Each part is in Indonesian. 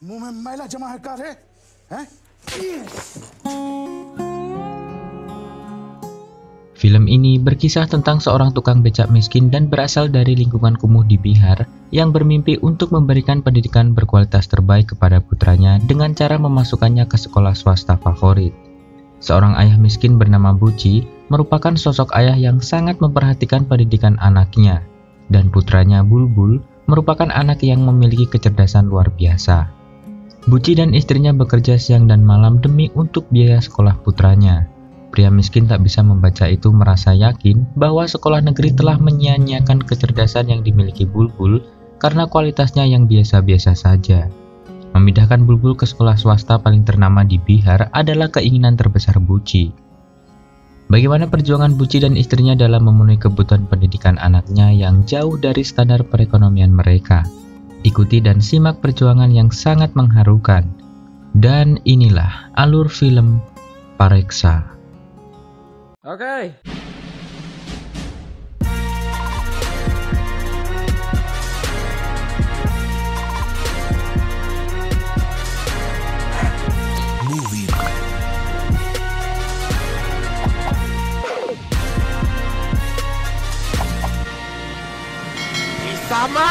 मुंह में मैला जमा है का रे? हैं? Film ini berkisah tentang seorang tukang becak miskin dan berasal dari lingkungan kumuh di Bihar yang bermimpi untuk memberikan pendidikan berkualitas terbaik kepada putranya dengan cara memasukkannya ke sekolah swasta favorit. Seorang ayah miskin bernama Buci merupakan sosok ayah yang sangat memperhatikan pendidikan anaknya, dan putranya Bulbul merupakan anak yang memiliki kecerdasan luar biasa. Buci dan istrinya bekerja siang dan malam demi untuk biaya sekolah putranya. Pria miskin tak bisa membaca itu merasa yakin bahwa sekolah negeri telah menyia-nyiakan kecerdasan yang dimiliki Bulbul karena kualitasnya yang biasa-biasa saja. Memindahkan Bulbul ke sekolah swasta paling ternama di Bihar adalah keinginan terbesar Buci. Bagaimana perjuangan Buci dan istrinya dalam memenuhi kebutuhan pendidikan anaknya yang jauh dari standar perekonomian mereka? Ikuti dan simak perjuangan yang sangat mengharukan. Dan inilah alur film Pareksa. Oke. Movie. Sama.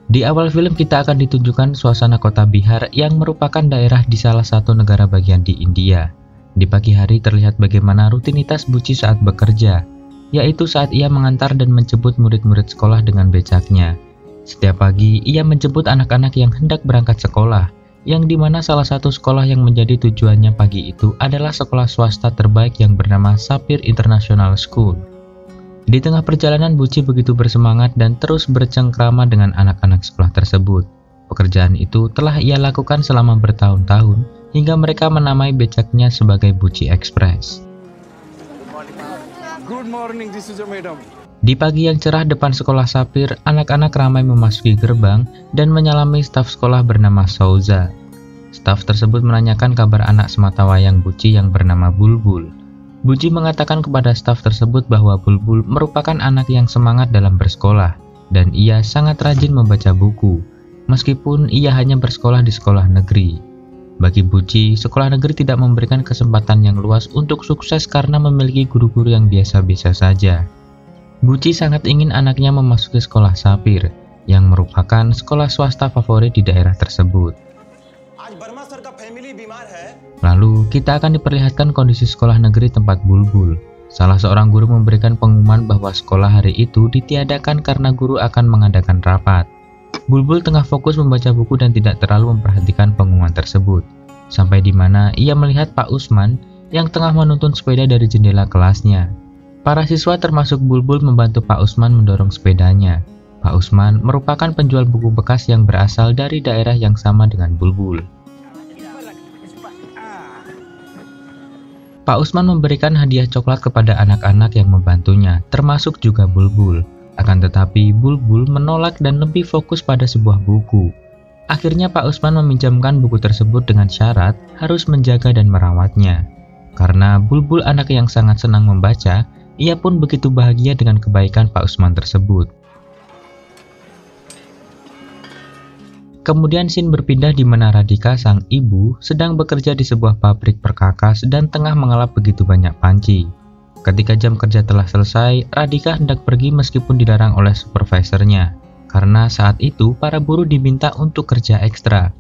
Di awal film kita akan ditunjukkan suasana kota Bihar yang merupakan daerah di salah satu negara bagian di India. Di pagi hari terlihat bagaimana rutinitas Buci saat bekerja, yaitu saat ia mengantar dan menjemput murid-murid sekolah dengan becaknya. Setiap pagi ia menjemput anak-anak yang hendak berangkat sekolah, yang dimana salah satu sekolah yang menjadi tujuannya pagi itu adalah sekolah swasta terbaik yang bernama Sapir International School. Di tengah perjalanan Buci begitu bersemangat dan terus bercengkrama dengan anak-anak sekolah tersebut. Pekerjaan itu telah ia lakukan selama bertahun-tahun hingga mereka menamai becaknya sebagai Buci Express. Good morning, this is your madam. Di pagi yang cerah depan sekolah Sapir, anak-anak ramai memasuki gerbang dan menyalami staf sekolah bernama Souza. Staf tersebut menanyakan kabar anak sematawayang Buci yang bernama Bulbul. Buci mengatakan kepada staf tersebut bahwa Bulbul merupakan anak yang semangat dalam bersekolah, dan ia sangat rajin membaca buku, meskipun ia hanya bersekolah di sekolah negeri. Bagi Buci, sekolah negeri tidak memberikan kesempatan yang luas untuk sukses karena memiliki guru-guru yang biasa-biasa saja. Buci sangat ingin anaknya memasuki sekolah Sapir, yang merupakan sekolah swasta favorit di daerah tersebut. Lalu, kita akan diperlihatkan kondisi sekolah negeri tempat Bulbul. Salah seorang guru memberikan pengumuman bahwa sekolah hari itu ditiadakan karena guru akan mengadakan rapat. Bulbul tengah fokus membaca buku dan tidak terlalu memperhatikan pengumuman tersebut. Sampai di mana ia melihat Pak Usman yang tengah menuntun sepeda dari jendela kelasnya. Para siswa termasuk Bulbul membantu Pak Usman mendorong sepedanya. Pak Usman merupakan penjual buku bekas yang berasal dari daerah yang sama dengan Bulbul. Pak Usman memberikan hadiah coklat kepada anak-anak yang membantunya, termasuk juga Bulbul. Akan tetapi, Bulbul menolak dan lebih fokus pada sebuah buku. Akhirnya Pak Usman meminjamkan buku tersebut dengan syarat harus menjaga dan merawatnya. Karena Bulbul anak yang sangat senang membaca, ia pun begitu bahagia dengan kebaikan Pak Usman tersebut. Kemudian scene berpindah di mana Radhika, sang ibu, sedang bekerja di sebuah pabrik perkakas dan tengah mengalap begitu banyak panci. Ketika jam kerja telah selesai, Radhika hendak pergi meskipun dilarang oleh supervisornya, karena saat itu para buruh diminta untuk kerja ekstra.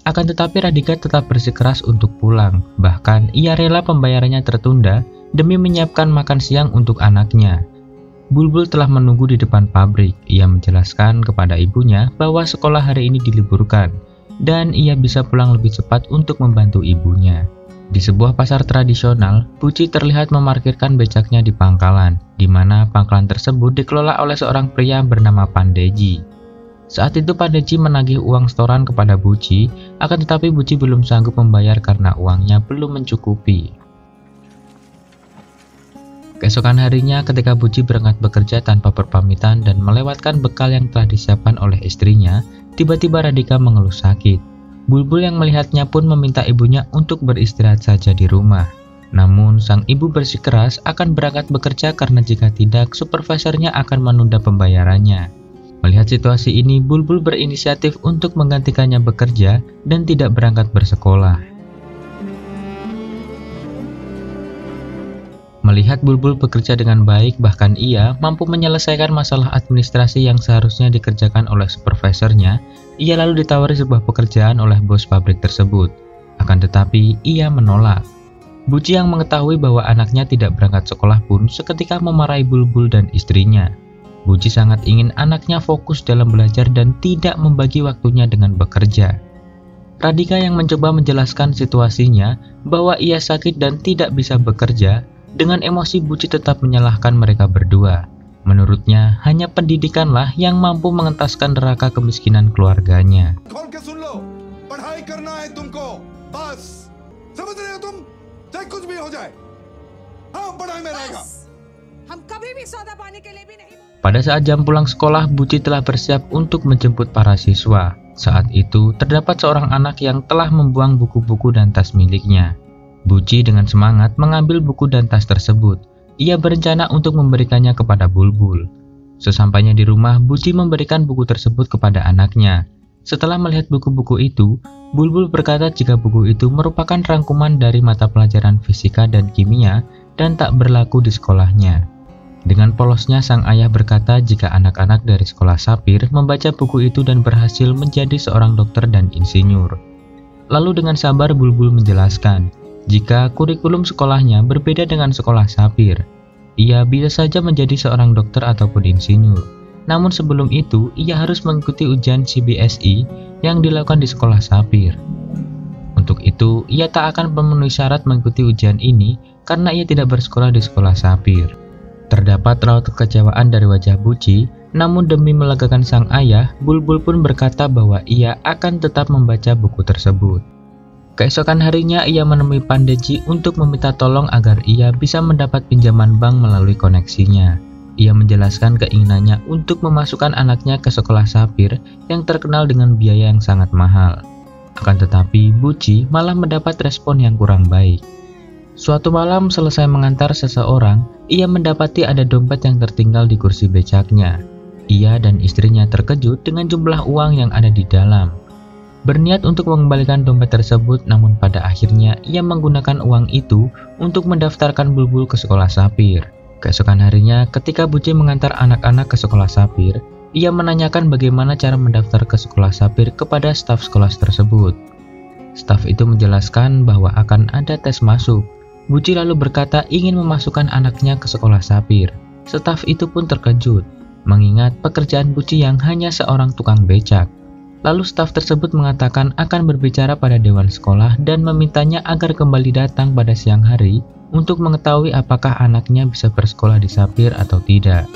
Akan tetapi Radhika tetap bersikeras untuk pulang, bahkan ia rela pembayarannya tertunda demi menyiapkan makan siang untuk anaknya. Bulbul telah menunggu di depan pabrik. Ia menjelaskan kepada ibunya bahwa sekolah hari ini diliburkan dan ia bisa pulang lebih cepat untuk membantu ibunya. Di sebuah pasar tradisional, Buci terlihat memarkirkan becaknya di pangkalan, di mana pangkalan tersebut dikelola oleh seorang pria bernama Pandeji. Saat itu Pandeji menagih uang setoran kepada Buci, akan tetapi Buci belum sanggup membayar karena uangnya belum mencukupi. Keesokan harinya ketika Buci berangkat bekerja tanpa berpamitan dan melewatkan bekal yang telah disiapkan oleh istrinya, tiba-tiba Radhika mengeluh sakit. Bulbul yang melihatnya pun meminta ibunya untuk beristirahat saja di rumah. Namun sang ibu bersikeras akan berangkat bekerja karena jika tidak supervisornya akan menunda pembayarannya. Melihat situasi ini, Bulbul berinisiatif untuk menggantikannya bekerja dan tidak berangkat bersekolah. Melihat Bulbul bekerja dengan baik, bahkan ia mampu menyelesaikan masalah administrasi yang seharusnya dikerjakan oleh supervisornya, ia lalu ditawari sebuah pekerjaan oleh bos pabrik tersebut. Akan tetapi, ia menolak. Buci yang mengetahui bahwa anaknya tidak berangkat sekolah pun seketika memarahi Bulbul dan istrinya. Buci sangat ingin anaknya fokus dalam belajar dan tidak membagi waktunya dengan bekerja. Radhika yang mencoba menjelaskan situasinya bahwa ia sakit dan tidak bisa bekerja, dengan emosi Buci tetap menyalahkan mereka berdua. Menurutnya, hanya pendidikanlah yang mampu mengentaskan neraka kemiskinan keluarganya. Pada saat jam pulang sekolah, Buci telah bersiap untuk menjemput para siswa. Saat itu, terdapat seorang anak yang telah membuang buku-buku dan tas miliknya. Buci dengan semangat mengambil buku dan tas tersebut. Ia berencana untuk memberikannya kepada Bulbul. Sesampainya di rumah, Buci memberikan buku tersebut kepada anaknya. Setelah melihat buku-buku itu, Bulbul berkata jika buku itu merupakan rangkuman dari mata pelajaran fisika dan kimia dan tak berlaku di sekolahnya. Dengan polosnya, sang ayah berkata jika anak-anak dari sekolah Sapir membaca buku itu dan berhasil menjadi seorang dokter dan insinyur. Lalu dengan sabar Bulbul menjelaskan, jika kurikulum sekolahnya berbeda dengan sekolah Sapir, ia bisa saja menjadi seorang dokter ataupun insinyur. Namun sebelum itu, ia harus mengikuti ujian CBSE yang dilakukan di sekolah Sapir. Untuk itu, ia tak akan memenuhi syarat mengikuti ujian ini karena ia tidak bersekolah di sekolah Sapir. Terdapat raut kekecewaan dari wajah Buci, namun demi melegakan sang ayah, Bulbul pun berkata bahwa ia akan tetap membaca buku tersebut. Keesokan harinya, ia menemui Pandeji untuk meminta tolong agar ia bisa mendapat pinjaman bank melalui koneksinya. Ia menjelaskan keinginannya untuk memasukkan anaknya ke sekolah Sapir yang terkenal dengan biaya yang sangat mahal. Akan tetapi, Buci malah mendapat respon yang kurang baik. Suatu malam selesai mengantar seseorang, ia mendapati ada dompet yang tertinggal di kursi becaknya. Ia dan istrinya terkejut dengan jumlah uang yang ada di dalam. Berniat untuk mengembalikan dompet tersebut, namun pada akhirnya ia menggunakan uang itu untuk mendaftarkan Bulbul ke sekolah Sapir. Keesokan harinya, ketika Buci mengantar anak-anak ke sekolah Sapir, ia menanyakan bagaimana cara mendaftar ke sekolah Sapir kepada staf sekolah tersebut. Staf itu menjelaskan bahwa akan ada tes masuk. Buci lalu berkata ingin memasukkan anaknya ke sekolah Sapir. Staf itu pun terkejut, mengingat pekerjaan Buci yang hanya seorang tukang becak. Lalu staf tersebut mengatakan akan berbicara pada dewan sekolah dan memintanya agar kembali datang pada siang hari untuk mengetahui apakah anaknya bisa bersekolah di Sapir atau tidak.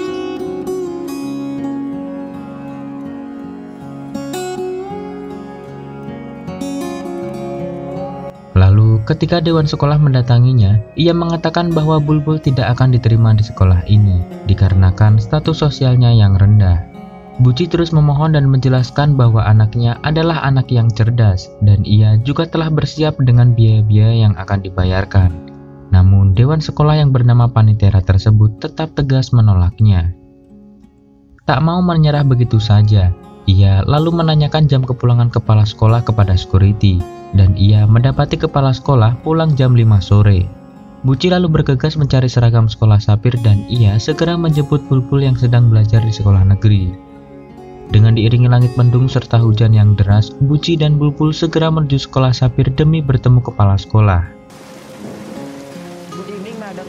Lalu, ketika dewan sekolah mendatanginya, ia mengatakan bahwa Bulbul tidak akan diterima di sekolah ini, dikarenakan status sosialnya yang rendah. Buci terus memohon dan menjelaskan bahwa anaknya adalah anak yang cerdas, dan ia juga telah bersiap dengan biaya-biaya yang akan dibayarkan. Namun, dewan sekolah yang bernama Panitera tersebut tetap tegas menolaknya. Tak mau menyerah begitu saja, ia lalu menanyakan jam kepulangan kepala sekolah kepada security, dan ia mendapati kepala sekolah pulang jam 5 sore. Buci lalu bergegas mencari seragam sekolah Sapir dan ia segera menjemput Bulbul yang sedang belajar di sekolah negeri. Dengan diiringi langit mendung serta hujan yang deras, Buci dan Bulbul segera menuju sekolah Sapir demi bertemu kepala sekolah. Good evening, madam.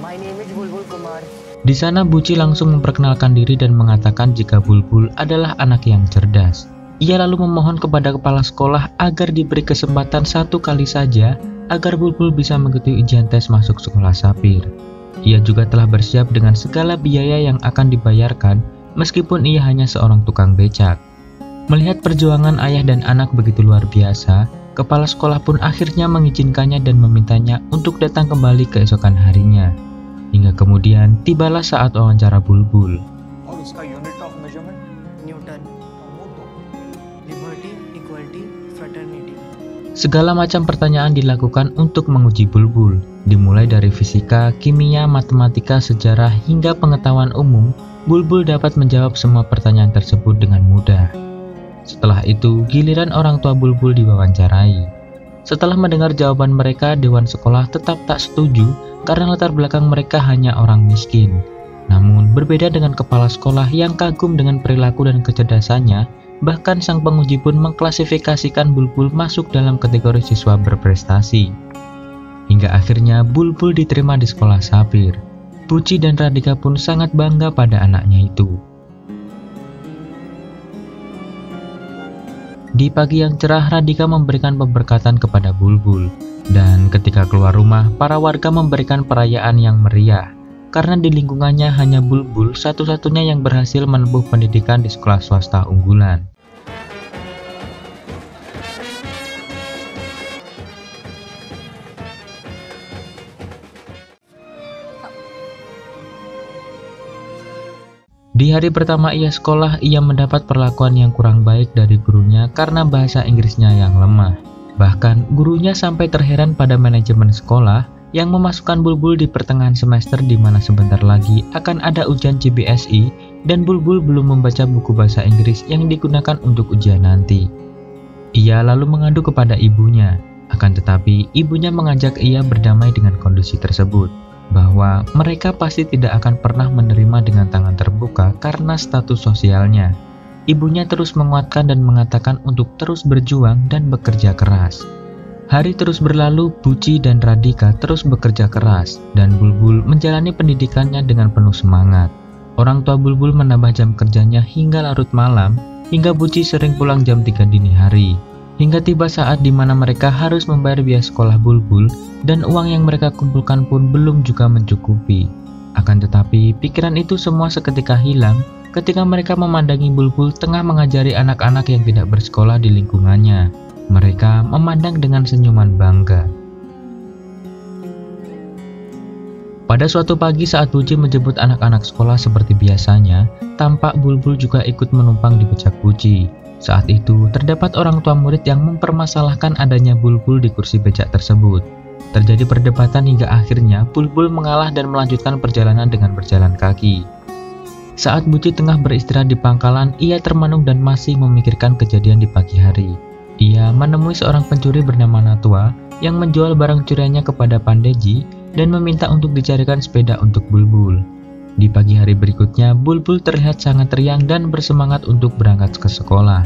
My name is Bulbul Kumar. Di sana Buci langsung memperkenalkan diri dan mengatakan jika Bulbul adalah anak yang cerdas. Ia lalu memohon kepada kepala sekolah agar diberi kesempatan satu kali saja agar Bulbul bisa mengikuti ujian tes masuk sekolah Sapir. Ia juga telah bersiap dengan segala biaya yang akan dibayarkan meskipun ia hanya seorang tukang becak. Melihat perjuangan ayah dan anak begitu luar biasa, kepala sekolah pun akhirnya mengizinkannya dan memintanya untuk datang kembali keesokan harinya. Hingga kemudian tibalah saat wawancara Bulbul. Newton. Liberty, equality, fraternity. Segala macam pertanyaan dilakukan untuk menguji Bulbul, dimulai dari fisika, kimia, matematika, sejarah, hingga pengetahuan umum, Bulbul dapat menjawab semua pertanyaan tersebut dengan mudah. Setelah itu, giliran orang tua Bulbul diwawancarai. Setelah mendengar jawaban mereka, dewan sekolah tetap tak setuju karena latar belakang mereka hanya orang miskin. Namun, berbeda dengan kepala sekolah yang kagum dengan perilaku dan kecerdasannya, bahkan sang penguji pun mengklasifikasikan Bulbul masuk dalam kategori siswa berprestasi. Hingga akhirnya Bulbul diterima di sekolah Sapir. Buci dan Radhika pun sangat bangga pada anaknya itu. Di pagi yang cerah, Radhika memberikan pemberkatan kepada Bulbul. Dan ketika keluar rumah, para warga memberikan perayaan yang meriah. Karena di lingkungannya hanya Bulbul satu-satunya yang berhasil menempuh pendidikan di sekolah swasta unggulan. Di hari pertama ia sekolah, ia mendapat perlakuan yang kurang baik dari gurunya karena bahasa Inggrisnya yang lemah. Bahkan, gurunya sampai terheran pada manajemen sekolah yang memasukkan Bulbul di pertengahan semester di mana sebentar lagi akan ada ujian CBSI dan Bulbul belum membaca buku bahasa Inggris yang digunakan untuk ujian nanti. Ia lalu mengadu kepada ibunya, akan tetapi ibunya mengajak ia berdamai dengan kondisi tersebut. Bahwa mereka pasti tidak akan pernah menerima dengan tangan terbuka karena status sosialnya. Ibunya terus menguatkan dan mengatakan untuk terus berjuang dan bekerja keras. Hari terus berlalu, Buci dan Radhika terus bekerja keras, dan Bulbul menjalani pendidikannya dengan penuh semangat. Orang tua Bulbul menambah jam kerjanya hingga larut malam, hingga Buci sering pulang jam 3 dini hari. Hingga tiba saat di mana mereka harus membayar biaya sekolah Bulbul, dan uang yang mereka kumpulkan pun belum juga mencukupi. Akan tetapi, pikiran itu semua seketika hilang ketika mereka memandangi Bulbul tengah mengajari anak-anak yang tidak bersekolah di lingkungannya. Mereka memandang dengan senyuman bangga. Pada suatu pagi saat Buci menjemput anak-anak sekolah seperti biasanya, tampak Bulbul juga ikut menumpang di becak Buci. Saat itu, terdapat orang tua murid yang mempermasalahkan adanya Bulbul di kursi becak tersebut. Terjadi perdebatan hingga akhirnya Bulbul mengalah dan melanjutkan perjalanan dengan berjalan kaki. Saat Buci tengah beristirahat di pangkalan, ia termenung dan masih memikirkan kejadian di pagi hari. Ia menemui seorang pencuri bernama Natwa yang menjual barang curiannya kepada Pandeji dan meminta untuk dicarikan sepeda untuk Bulbul. Di pagi hari berikutnya, Bulbul terlihat sangat riang dan bersemangat untuk berangkat ke sekolah.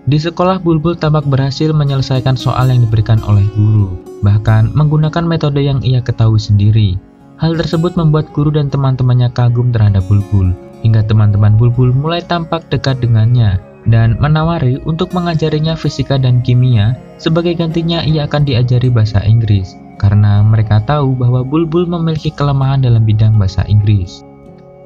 Di sekolah, Bulbul tampak berhasil menyelesaikan soal yang diberikan oleh guru, bahkan menggunakan metode yang ia ketahui sendiri. Hal tersebut membuat guru dan teman-temannya kagum terhadap Bulbul, hingga teman-teman Bulbul mulai tampak dekat dengannya dan menawari untuk mengajarinya fisika dan kimia. Sebagai gantinya, ia akan diajari bahasa Inggris. Karena mereka tahu bahwa Bulbul memiliki kelemahan dalam bidang bahasa Inggris.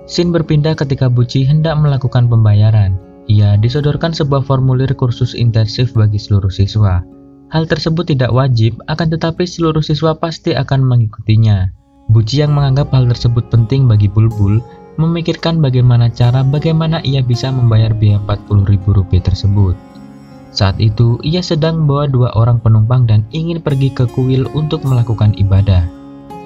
Scene berpindah ketika Buci hendak melakukan pembayaran. Ia disodorkan sebuah formulir kursus intensif bagi seluruh siswa. Hal tersebut tidak wajib, akan tetapi seluruh siswa pasti akan mengikutinya. Buci yang menganggap hal tersebut penting bagi Bulbul, memikirkan bagaimana ia bisa membayar biaya Rp40.000 tersebut. Saat itu, ia sedang membawa 2 orang penumpang dan ingin pergi ke kuil untuk melakukan ibadah.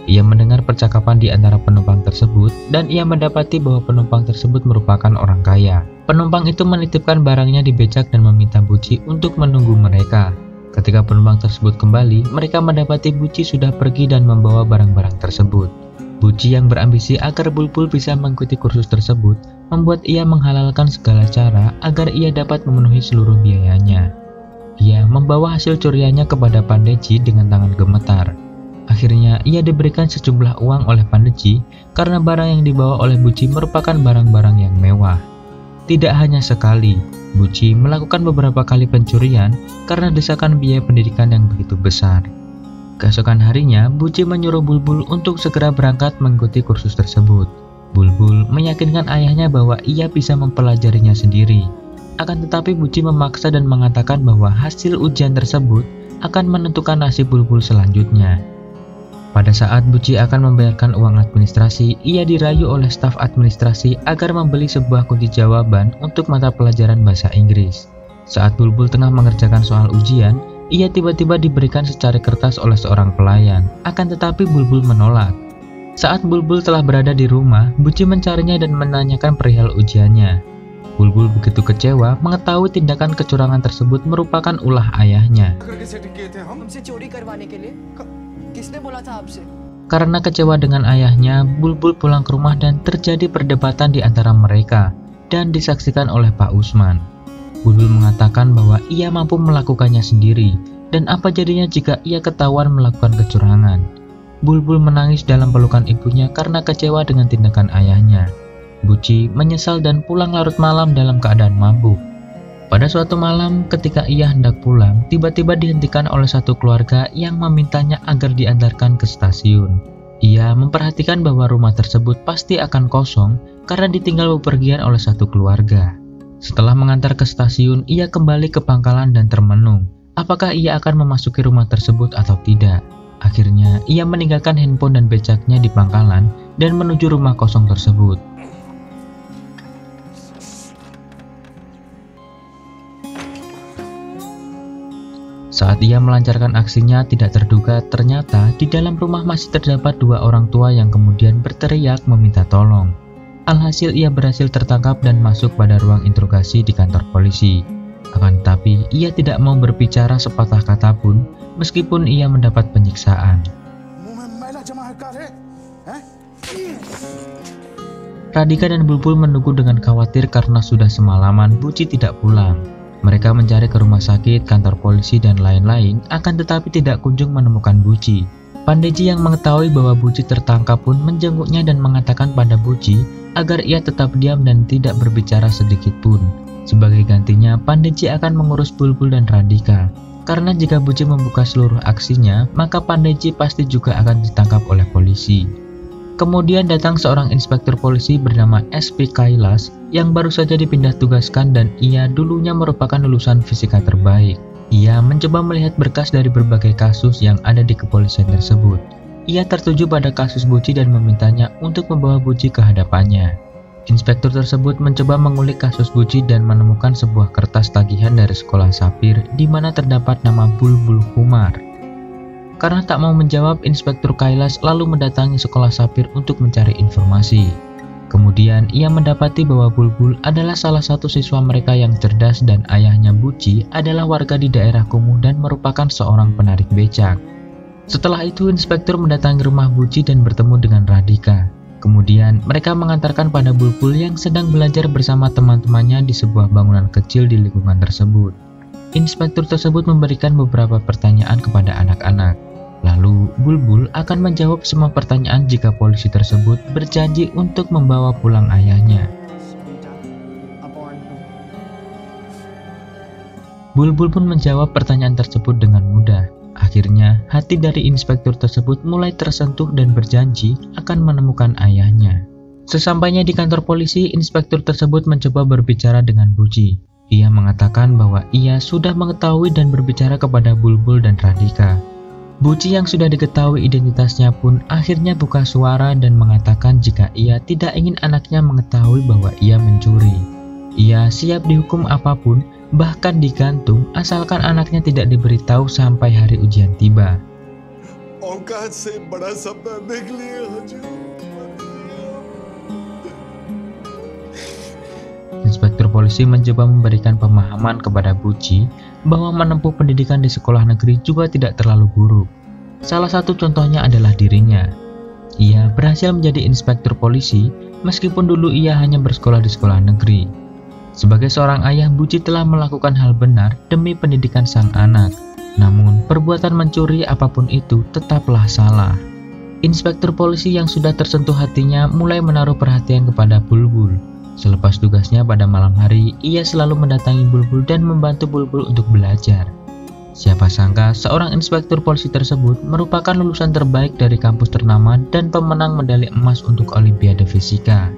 Ia mendengar percakapan di antara penumpang tersebut dan ia mendapati bahwa penumpang tersebut merupakan orang kaya. Penumpang itu menitipkan barangnya di becak dan meminta Buci untuk menunggu mereka. Ketika penumpang tersebut kembali, mereka mendapati Buci sudah pergi dan membawa barang-barang tersebut. Buci yang berambisi agar Bulbul bisa mengikuti kursus tersebut membuat ia menghalalkan segala cara agar ia dapat memenuhi seluruh biayanya. Ia membawa hasil curiannya kepada Pandeji dengan tangan gemetar. Akhirnya ia diberikan sejumlah uang oleh Pandeji karena barang yang dibawa oleh Buci merupakan barang-barang yang mewah. Tidak hanya sekali, Buci melakukan beberapa kali pencurian karena desakan biaya pendidikan yang begitu besar. Keesokan harinya, Buci menyuruh Bulbul untuk segera berangkat mengikuti kursus tersebut. Bulbul meyakinkan ayahnya bahwa ia bisa mempelajarinya sendiri. Akan tetapi Buci memaksa dan mengatakan bahwa hasil ujian tersebut akan menentukan nasib Bulbul selanjutnya. Pada saat Buci akan membayarkan uang administrasi, ia dirayu oleh staf administrasi agar membeli sebuah kunci jawaban untuk mata pelajaran bahasa Inggris. Saat Bulbul tengah mengerjakan soal ujian, ia tiba-tiba diberikan secari kertas oleh seorang pelayan. Akan tetapi Bulbul menolak. Saat Bulbul telah berada di rumah, Buci mencarinya dan menanyakan perihal ujiannya. Bulbul begitu kecewa mengetahui tindakan kecurangan tersebut merupakan ulah ayahnya. करके सेटिंग किए थे हम। हमसे चोरी करवाने के लिए किसने बोला था आपसे? Karena kecewa dengan ayahnya, Bulbul pulang ke rumah dan terjadi perdebatan di antara mereka dan disaksikan oleh Pak Usman. Bulbul mengatakan bahwa ia mampu melakukannya sendiri dan apa jadinya jika ia ketahuan melakukan kecurangan. Bulbul menangis dalam pelukan ibunya karena kecewa dengan tindakan ayahnya. Buci menyesal dan pulang larut malam dalam keadaan mabuk. Pada suatu malam ketika ia hendak pulang, tiba-tiba dihentikan oleh satu keluarga yang memintanya agar diantarkan ke stasiun. Ia memperhatikan bahwa rumah tersebut pasti akan kosong karena ditinggal bepergian oleh satu keluarga. Setelah mengantar ke stasiun, ia kembali ke pangkalan dan termenung. Apakah ia akan memasuki rumah tersebut atau tidak? Akhirnya, ia meninggalkan handphone dan becaknya di pangkalan dan menuju rumah kosong tersebut. Saat ia melancarkan aksinya, tidak terduga ternyata di dalam rumah masih terdapat dua orang tua yang kemudian berteriak meminta tolong. Alhasil ia berhasil tertangkap dan masuk pada ruang interogasi di kantor polisi. Akan tetapi, ia tidak mau berbicara sepatah kata pun meskipun ia mendapat penyiksaan. मुंह में मैला जमा है का रे? हैं? Radika dan Bulbul menunggu dengan khawatir karena sudah semalaman Buci tidak pulang. Mereka mencari ke rumah sakit, kantor polisi, dan lain-lain, akan tetapi tidak kunjung menemukan Buci. Pandeji yang mengetahui bahwa Buci tertangkap pun menjenguknya dan mengatakan pada Buci agar ia tetap diam dan tidak berbicara sedikit pun. Sebagai gantinya, Pandeji akan mengurus Bulbul dan Radika. Karena jika Buci membuka seluruh aksinya, maka Pandeji pasti juga akan ditangkap oleh polisi. Kemudian datang seorang inspektur polisi bernama SP Kailas yang baru saja dipindah tugaskan dan ia dulunya merupakan lulusan fisika terbaik. Ia mencoba melihat berkas dari berbagai kasus yang ada di kepolisian tersebut. Ia tertuju pada kasus Buci dan memintanya untuk membawa Buci ke hadapannya. Inspektur tersebut mencoba mengulik kasus Buci dan menemukan sebuah kertas tagihan dari sekolah Sapir di mana terdapat nama Bulbul Kumar. Karena tak mau menjawab, Inspektur Kailas lalu mendatangi sekolah Sapir untuk mencari informasi. Kemudian ia mendapati bahwa Bulbul adalah salah satu siswa mereka yang cerdas dan ayahnya Buci adalah warga di daerah kumuh dan merupakan seorang penarik becak. Setelah itu Inspektur mendatangi rumah Buci dan bertemu dengan Radika. Kemudian mereka mengantarkan pada Bulbul yang sedang belajar bersama teman-temannya di sebuah bangunan kecil di lingkungan tersebut. Inspektur tersebut memberikan beberapa pertanyaan kepada anak-anak. Lalu, Bulbul akan menjawab semua pertanyaan jika polisi tersebut berjanji untuk membawa pulang ayahnya. Bulbul pun menjawab pertanyaan tersebut dengan mudah. Akhirnya, hati dari inspektur tersebut mulai tersentuh dan berjanji akan menemukan ayahnya. Sesampainya di kantor polisi, inspektur tersebut mencoba berbicara dengan Buci. Ia mengatakan bahwa ia sudah mengetahui dan berbicara kepada Bulbul dan Radika. Buci yang sudah diketahui identitasnya pun akhirnya buka suara dan mengatakan jika ia tidak ingin anaknya mengetahui bahwa ia mencuri. Ia siap dihukum apapun, bahkan digantung, asalkan anaknya tidak diberitahu sampai hari ujian tiba. औकात से बड़ा सपना देख लिया हजूर। Inspektur polisi mencoba memberikan pemahaman kepada Buci bahwa menempuh pendidikan di sekolah negeri juga tidak terlalu buruk. Salah satu contohnya adalah dirinya. Ia berhasil menjadi inspektur polisi meskipun dulu ia hanya bersekolah di sekolah negeri. Sebagai seorang ayah, Buci telah melakukan hal benar demi pendidikan sang anak. Namun, perbuatan mencuri apapun itu tetaplah salah. Inspektur polisi yang sudah tersentuh hatinya mulai menaruh perhatian kepada Bulbul. Selepas tugasnya pada malam hari, ia selalu mendatangi Bulbul dan membantu Bulbul untuk belajar. Siapa sangka seorang inspektur polisi tersebut merupakan lulusan terbaik dari kampus ternama dan pemenang medali emas untuk Olimpiade Fisika.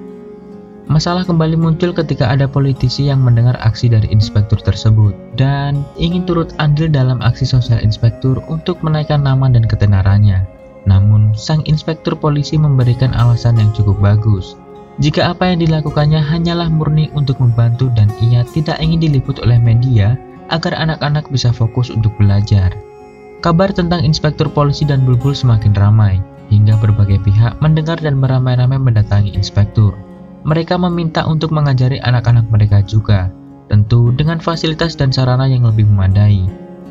Masalah kembali muncul ketika ada politisi yang mendengar aksi dari inspektur tersebut dan ingin turut andil dalam aksi sosial inspektur untuk menaikkan nama dan ketenarannya. Namun, sang inspektur polisi memberikan alasan yang cukup bagus. Jika apa yang dilakukannya hanyalah murni untuk membantu dan ia tidak ingin diliput oleh media agar anak-anak bisa fokus untuk belajar. Kabar tentang inspektur polisi dan Bulbul semakin ramai. hingga berbagai pihak mendengar dan beramai-ramai mendatangi inspektur. Mereka meminta untuk mengajari anak-anak mereka juga, tentu dengan fasilitas dan sarana yang lebih memadai.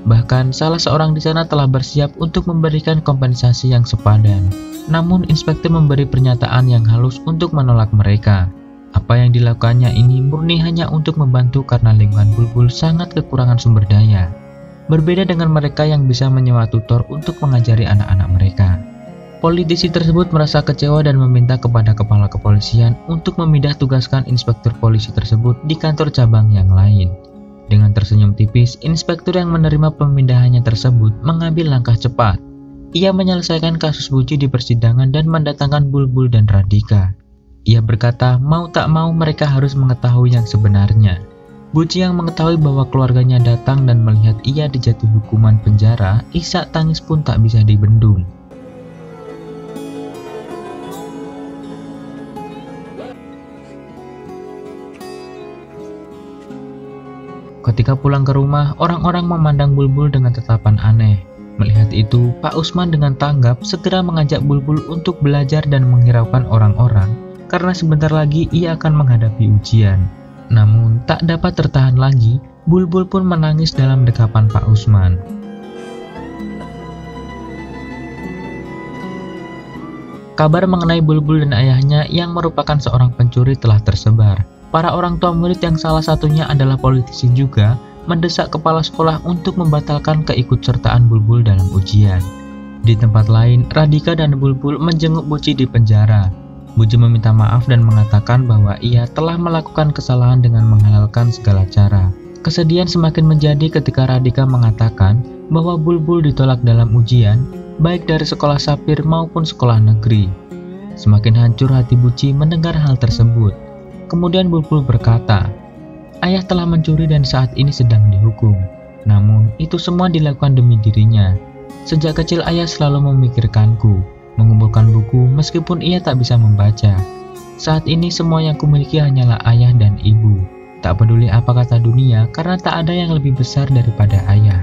Bahkan salah seorang di sana telah bersiap untuk memberikan kompensasi yang sepadan. Namun inspektur memberi pernyataan yang halus untuk menolak mereka. Apa yang dilakukannya ini murni hanya untuk membantu karena lingkungan Bulbul sangat kekurangan sumber daya. Berbeda dengan mereka yang bisa menyewa tutor untuk mengajari anak-anak mereka. Politisi tersebut merasa kecewa dan meminta kepada kepala kepolisian untuk memindah tugaskan inspektur polisi tersebut di kantor cabang yang lain. Dengan tersenyum tipis, inspektur yang menerima pemindahannya tersebut mengambil langkah cepat. Ia menyelesaikan kasus Buci di persidangan dan mendatangkan Bulbul dan Radhika. Ia berkata mau tak mau mereka harus mengetahui yang sebenarnya. Buci yang mengetahui bahwa keluarganya datang dan melihat ia dijatuhi hukuman penjara, isak tangis pun tak bisa dibendung. Ketika pulang ke rumah, orang-orang memandang Bulbul dengan tatapan aneh. Melihat itu, Pak Usman dengan tanggap segera mengajak Bulbul untuk belajar dan menghiraukan orang-orang, karena sebentar lagi ia akan menghadapi ujian. Namun, tak dapat tertahan lagi, Bulbul pun menangis dalam dekapan Pak Usman. Kabar mengenai Bulbul dan ayahnya yang merupakan seorang pencuri telah tersebar. Para orang tua murid yang salah satunya adalah politisi juga mendesak kepala sekolah untuk membatalkan keikutsertaan Bulbul dalam ujian. Di tempat lain, Radhika dan Bulbul menjenguk Buci di penjara. Buci meminta maaf dan mengatakan bahwa ia telah melakukan kesalahan dengan menghalalkan segala cara. Kesedihan semakin menjadi ketika Radhika mengatakan bahwa Bulbul ditolak dalam ujian, baik dari sekolah Sapir maupun sekolah negeri. Semakin hancur hati Buci mendengar hal tersebut. Kemudian Bulbul berkata, "Ayah telah mencuri dan saat ini sedang dihukum. Namun itu semua dilakukan demi dirinya. Sejak kecil ayah selalu memikirkanku, mengumpulkan buku meskipun ia tak bisa membaca. Saat ini semua yang kumiliki hanyalah ayah dan ibu. Tak peduli apa kata dunia karena tak ada yang lebih besar daripada ayah."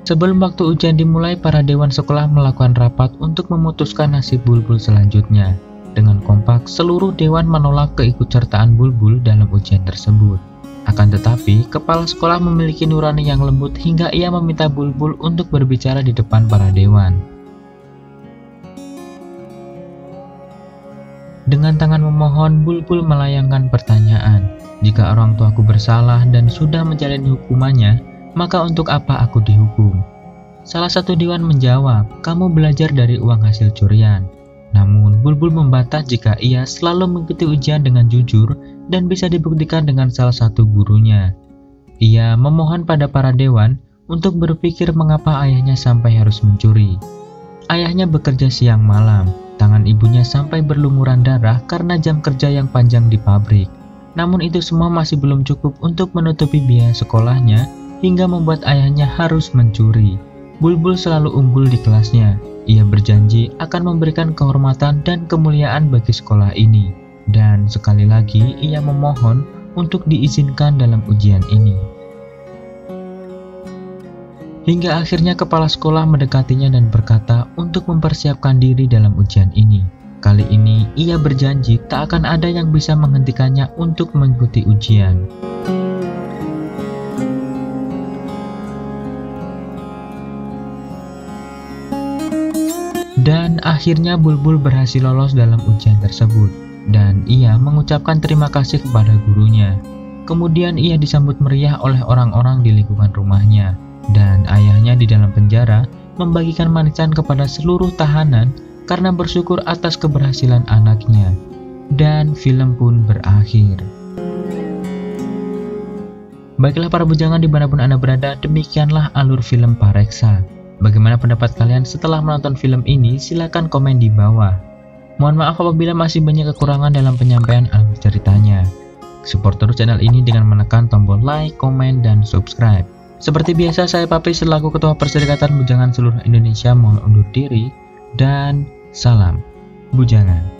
Sebelum waktu ujian dimulai, para dewan sekolah melakukan rapat untuk memutuskan nasib Bulbul selanjutnya. Dengan kompak, seluruh dewan menolak keikutsertaan Bulbul dalam ujian tersebut. Akan tetapi, kepala sekolah memiliki nurani yang lembut hingga ia meminta Bulbul untuk berbicara di depan para dewan. Dengan tangan memohon, Bulbul melayangkan pertanyaan, "Jika orang tuaku bersalah dan sudah menjalani hukumannya, maka untuk apa aku dihukum?" Salah satu dewan menjawab, "Kamu belajar dari uang hasil curian." Namun, Bulbul membantah jika ia selalu mengikuti ujian dengan jujur dan bisa dibuktikan dengan salah satu gurunya. Ia memohon pada para dewan untuk berpikir mengapa ayahnya sampai harus mencuri. Ayahnya bekerja siang malam, tangan ibunya sampai berlumuran darah karena jam kerja yang panjang di pabrik. Namun itu semua masih belum cukup untuk menutupi biaya sekolahnya hingga membuat ayahnya harus mencuri. Bulbul selalu unggul di kelasnya. Ia berjanji akan memberikan kehormatan dan kemuliaan bagi sekolah ini. Dan sekali lagi ia memohon untuk diizinkan dalam ujian ini. Hingga akhirnya kepala sekolah mendekatinya dan berkata untuk mempersiapkan diri dalam ujian ini. Kali ini ia berjanji tak akan ada yang bisa menghentikannya untuk mengikuti ujian. Dan akhirnya Bulbul berhasil lolos dalam ujian tersebut, dan ia mengucapkan terima kasih kepada gurunya. Kemudian ia disambut meriah oleh orang-orang di lingkungan rumahnya, dan ayahnya di dalam penjara membagikan manisan kepada seluruh tahanan karena bersyukur atas keberhasilan anaknya. Dan film pun berakhir. Baiklah para bujangan dimanapun Anda berada, demikianlah alur film Pareksa. Bagaimana pendapat kalian setelah menonton film ini? Silahkan komen di bawah. Mohon maaf apabila masih banyak kekurangan dalam penyampaian alur ceritanya. Support terus channel ini dengan menekan tombol like, komen, dan subscribe. Seperti biasa, saya Papri selaku Ketua Perserikatan Bujangan seluruh Indonesia mohon undur diri, dan salam bujangan.